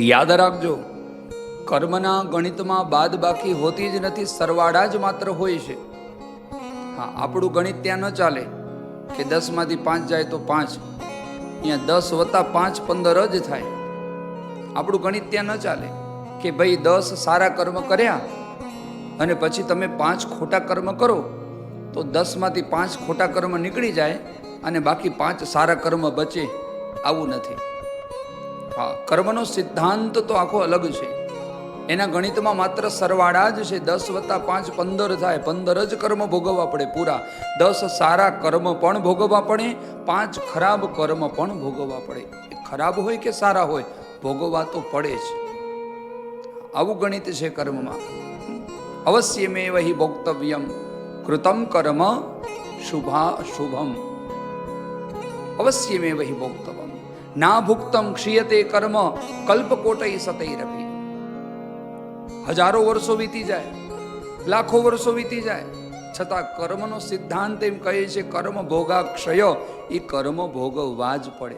યાદ રાખજો, કર્મના ગણિતમાં બાદ બાકી હોતી જ નથી, સરવાળા જ માત્ર હોય છે. હા, આપણું ગણિત ત્યાં ન ચાલે કે 10 માંથી 5 જાય તો 5, અહીંયા 10 વત્તા 5 15 જ થાય. આપણું ગણિત ત્યાં ન ચાલે કે ભાઈ 10 સારા કર્મ કર્યા અને પછી તમે 5 ખોટા કર્મ કરો તો 10 માંથી 5 ખોટા કર્મ નીકળી જાય અને બાકી 5 સારા કર્મ બચે. આવું નથી. હા, કર્મનો સિદ્ધાંત તો આખો અલગ છે. એના ગણિતમાં માત્ર સરવાળા જ છે. 10 વત્તા 5 15 થાય. 15 જ કર્મ ભોગવવા પડે પૂરા. 10 સારા કર્મ પણ ભોગવવા પડે, 5 ખરાબ કર્મ પણ ભોગવવા પડે. ખરાબ હોય કે સારા હોય, ભોગવવા તો પડે જ. આવું ગણિત છે કર્મમાં. અવશ્યમેવ હિ ભોક્તવ્યમ કૃતમ કર્મ શુભાશુભમ. અવશ્યમેવ હિ ભોક્તવ્યમ ના ભુક્તમ ક્ષીયતે કર્મ કલ્પકોટૈ સતૈરપી. હજારો વર્ષો વીતી જાય, લાખો વર્ષો વીતી જાય, છતાં કર્મનો સિદ્ધાંત એમ કહે છે કર્મ ભોગાક્ષય, એ કર્મ ભોગવવા જ પડે.